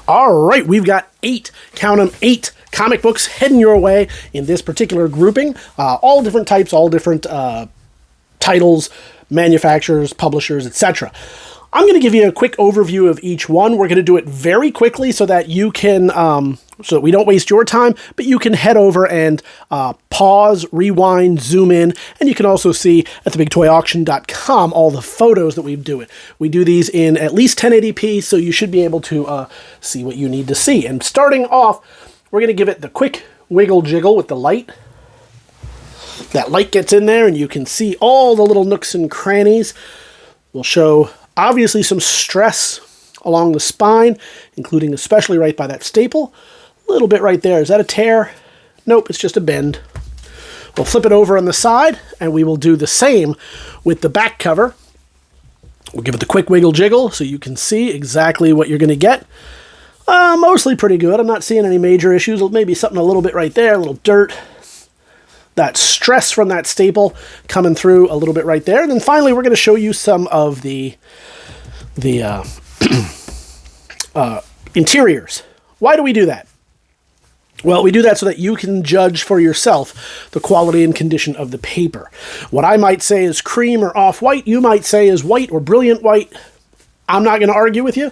All right, we've got 8, count them, 8 comic books heading your way in this particular grouping. All different types, all different titles, manufacturers, publishers, etc. I'm going to give you a quick overview of each one. We're going to do it very quickly so that you can, so that we don't waste your time, but you can head over and pause, rewind, zoom in, and you can also see at TheBigToyAuction.com all the photos that we do it. We do these in at least 1080p, so you should be able to see what you need to see. And starting off, we're going to give it the quick wiggle jiggle with the light. That light gets in there, and you can see all the little nooks and crannies. We'll show obviously some stress along the spine, including especially right by that staple. A little bit right there. Is that a tear? Nope, it's just a bend. We'll flip it over on the side, and we will do the same with the back cover. We'll give it the quick wiggle jiggle so you can see exactly what you're going to get. Mostly pretty good. I'm not seeing any major issues. Maybe something a little bit right there, a little dirt. That stress from that staple coming through a little bit right there. And then finally, we're going to show you some of the interiors. Why do we do that? Well, we do that so that you can judge for yourself the quality and condition of the paper. What I might say is cream or off-white, you might say is white or brilliant white. I'm not going to argue with you.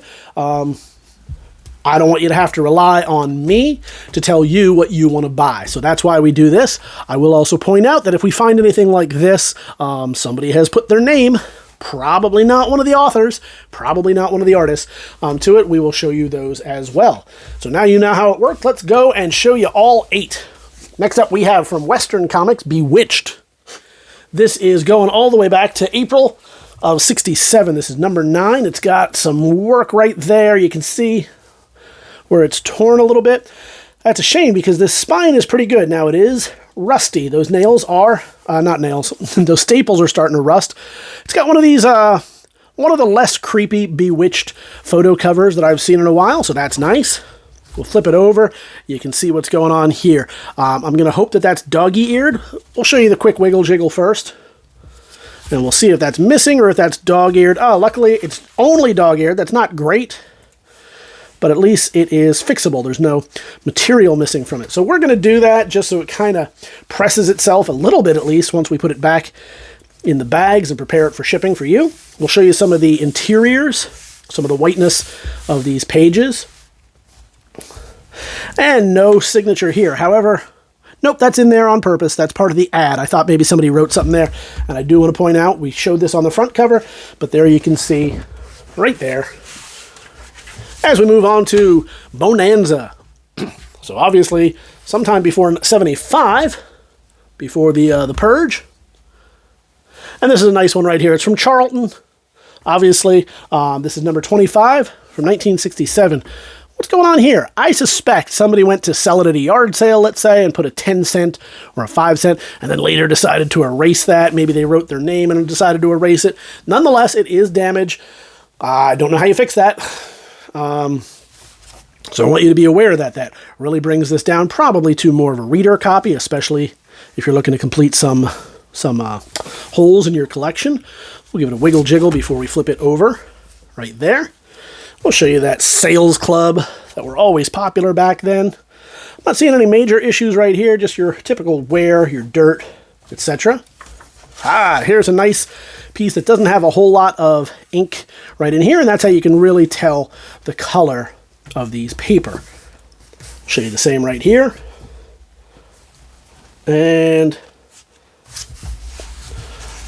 I don't want you to have to rely on me to tell you what you want to buy. So that's why we do this. I will also point out that if we find anything like this, somebody has put their name, probably not one of the authors, probably not one of the artists, to it. We will show you those as well. So now you know how it works. Let's go and show you all 8. Next up, we have from Western Comics, Bewitched. This is going all the way back to April of '67. This is number 9. It's got some work right there. You can see where it's torn a little bit. That's a shame because this spine is pretty good. Now it is rusty. Those nails are, not nails, those staples are starting to rust. It's got one of these, one of the less creepy Bewitched photo covers that I've seen in a while, so that's nice. We'll flip it over. You can see what's going on here. I'm going to hope that that's doggy-eared. We'll show you the quick wiggle jiggle first. And we'll see if that's missing or if that's dog-eared. Oh, luckily it's only dog-eared. That's not great, but at least it is fixable. There's no material missing from it. So we're going to do that just so it kind of presses itself a little bit at least once we put it back in the bags and prepare it for shipping for you. We'll show you some of the interiors, some of the whiteness of these pages. And no signature here. However, nope, that's in there on purpose. That's part of the ad. I thought maybe somebody wrote something there. And I do want to point out, we showed this on the front cover, but there you can see right there. As we move on to Bonanza. So obviously, sometime before 75, before the Purge. And this is a nice one right here. It's from Charlton. Obviously, this is number 25 from 1967. What's going on here? I suspect somebody went to sell it at a yard sale, let's say, and put a 10 cent or a 5 cent, and then later decided to erase that. Maybe they wrote their name and decided to erase it. Nonetheless, it is damaged. I don't know how you fix that. So I want you to be aware that that really brings this down probably to more of a reader copy, especially if you're looking to complete some holes in your collection. We'll give it a wiggle jiggle before we flip it over right there. We'll show you that sales club that were always popular back then. I'm not seeing any major issues right here, just your typical wear, your dirt, etc. Here's a nice piece that doesn't have a whole lot of ink right in here, and that's how you can really tell the color of these paper. Show you the same right here. And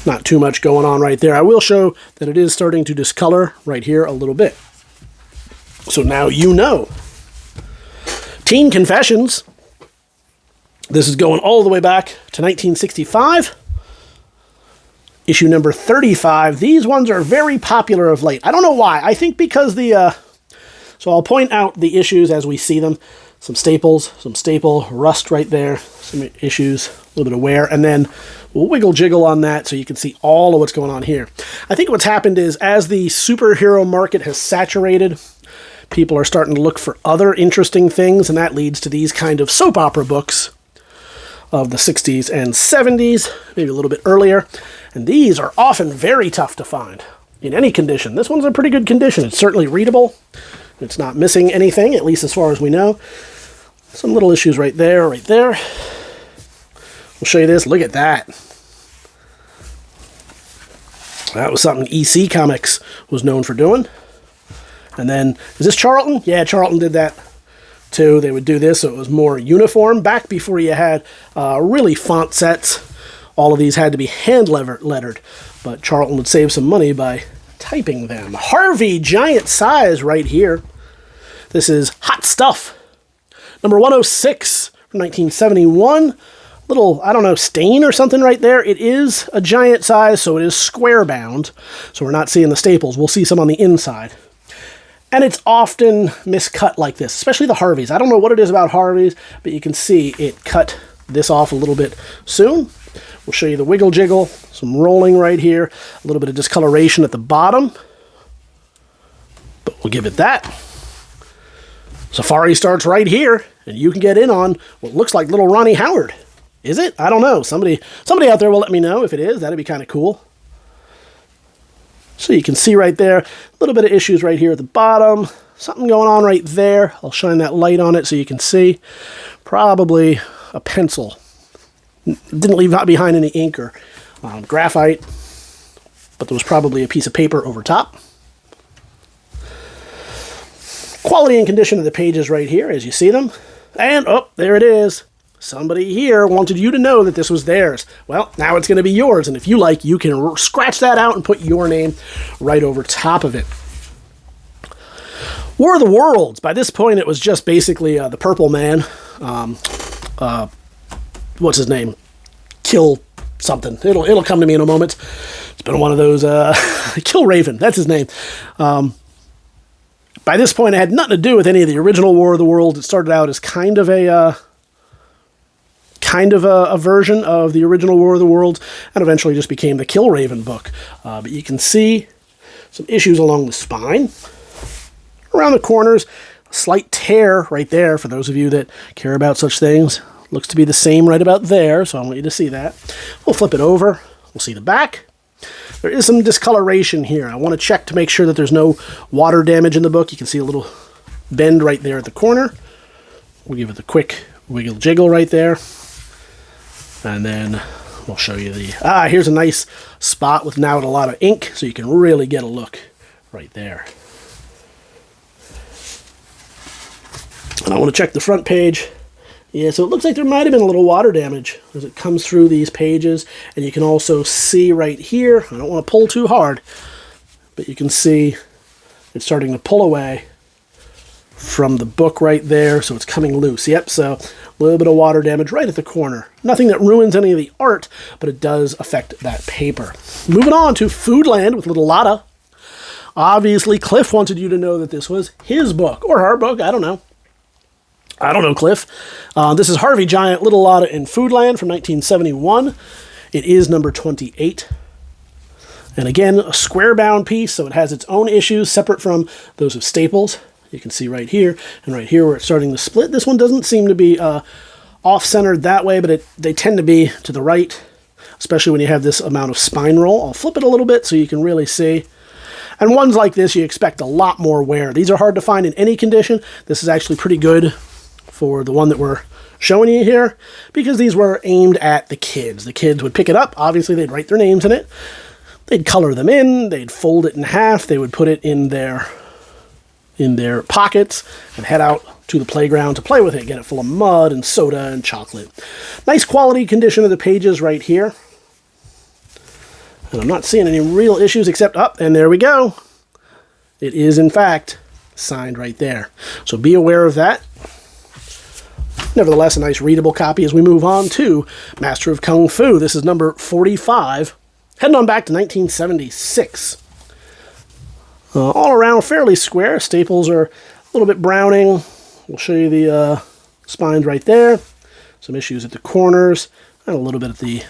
not too much going on right there. I will show that it is starting to discolor right here a little bit. So now you know. Teen Confessions. This is going all the way back to 1965. Issue number 35. These ones are very popular of late. I don't know why. I think because so I'll point out the issues as we see them. Some staples, some staple rust right there, some issues, a little bit of wear, and then we'll wiggle jiggle on that so you can see all of what's going on here. I think what's happened is as the superhero market has saturated, people are starting to look for other interesting things, and that leads to these kind of soap opera books of the 60s and 70s, maybe a little bit earlier. And these are often very tough to find in any condition. This one's in pretty good condition. It's certainly readable. It's not missing anything, at least as far as we know. Some little issues right there, right there. We'll show you this. Look at that. That was something EC Comics was known for doing. And then, is this Charlton? Yeah, Charlton did that too. They would do this so it was more uniform. Back before you had really font sets, all of these had to be hand lettered. But Charlton would save some money by typing them. Harvey, giant size right here. This is Hot Stuff. Number 106 from 1971. Little, I don't know, stain or something right there. It is a giant size, so it is square bound. So we're not seeing the staples. We'll see some on the inside. And it's often miscut like this, especially the Harveys. I don't know what it is about Harveys, but you can see it cut this off a little bit soon. We'll show you the wiggle jiggle, some rolling right here, a little bit of discoloration at the bottom. But we'll give it that. Safari starts right here, and you can get in on what looks like little Ronnie Howard. Is it? I don't know. Somebody out there will let me know if it is. That'd be kind of cool. So you can see right there, a little bit of issues right here at the bottom. Something going on right there. I'll shine that light on it so you can see. Probably a pencil. Didn't leave behind any ink or graphite, but there was probably a piece of paper over top. Quality and condition of the pages right here as you see them. And, oh, there it is. Somebody here wanted you to know that this was theirs. Well, now it's going to be yours, and if you like, you can scratch that out and put your name right over top of it. War of the Worlds. By this point, it was just basically the Purple Man. What's his name? Kill something. It'll come to me in a moment. It's been one of those. Kill Raven. That's his name. By this point, it had nothing to do with any of the original War of the Worlds. It started out as kind of a version of the original War of the Worlds, and eventually just became the Kill Raven book. But you can see some issues along the spine, around the corners, a slight tear right there for those of you that care about such things. Looks to be the same right about there, so I want you to see that. We'll flip it over. We'll see the back. There is some discoloration here. I want to check to make sure that there's no water damage in the book. You can see a little bend right there at the corner. We'll give it the quick wiggle jiggle right there. And then we'll show you the... here's a nice spot with now a lot of ink, so you can really get a look right there. And I want to check the front page. Yeah, so it looks like there might have been a little water damage as it comes through these pages. And you can also see right here, I don't want to pull too hard, but you can see it's starting to pull away from the book right there, so it's coming loose. Yep, so a little bit of water damage right at the corner. Nothing that ruins any of the art, but it does affect that paper. Moving on to Foodland with Little Lotta. Obviously, Cliff wanted you to know that this was his book, or her book, I don't know. I don't know, Cliff. This is Harvey Giant, Little Lotta in Foodland from 1971. It is number 28. And again, a square-bound piece, so it has its own issues separate from those of Staples. You can see right here, and right here where it's starting to split. This one doesn't seem to be off-centered that way, but they tend to be to the right, especially when you have this amount of spine roll. I'll flip it a little bit so you can really see. And ones like this, you expect a lot more wear. These are hard to find in any condition. This is actually pretty good for the one that we're showing you here, because these were aimed at the kids. The kids would pick it up. Obviously, they'd write their names in it. They'd color them in. They'd fold it in half. They would put it in their pockets and head out to the playground to play with it, get it full of mud and soda and chocolate. Nice quality condition of the pages right here. And I'm not seeing any real issues except up, and there we go. It is, in fact, signed right there. So be aware of that. Nevertheless, a nice readable copy as we move on to Master of Kung Fu. This is number 45. Heading on back to 1976. All around fairly square. Staples are a little bit browning. We'll show you the spines right there. Some issues at the corners and a little bit at the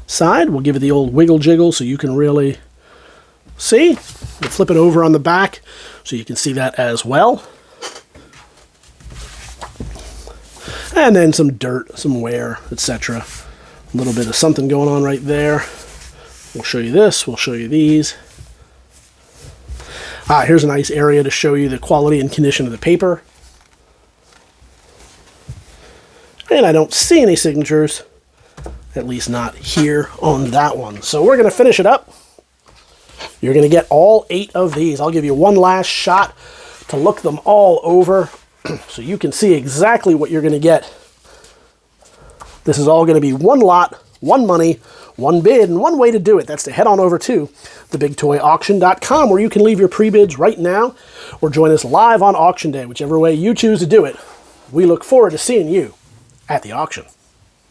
side. We'll give it the old wiggle jiggle so you can really see. We'll flip it over on the back so you can see that as well. And then some dirt, some wear, etc. A little bit of something going on right there. We'll show you this. We'll show you these. Here's a nice area to show you the quality and condition of the paper. And I don't see any signatures, at least not here on that one. So we're going to finish it up. You're going to get all 8 of these. I'll give you one last shot to look them all over so you can see exactly what you're going to get. This is all going to be one lot, one money, one bid, and one way to do it. That's to head on over to TheBigToyAuction.com, where you can leave your pre-bids right now or join us live on auction day, whichever way you choose to do it. We look forward to seeing you at the auction.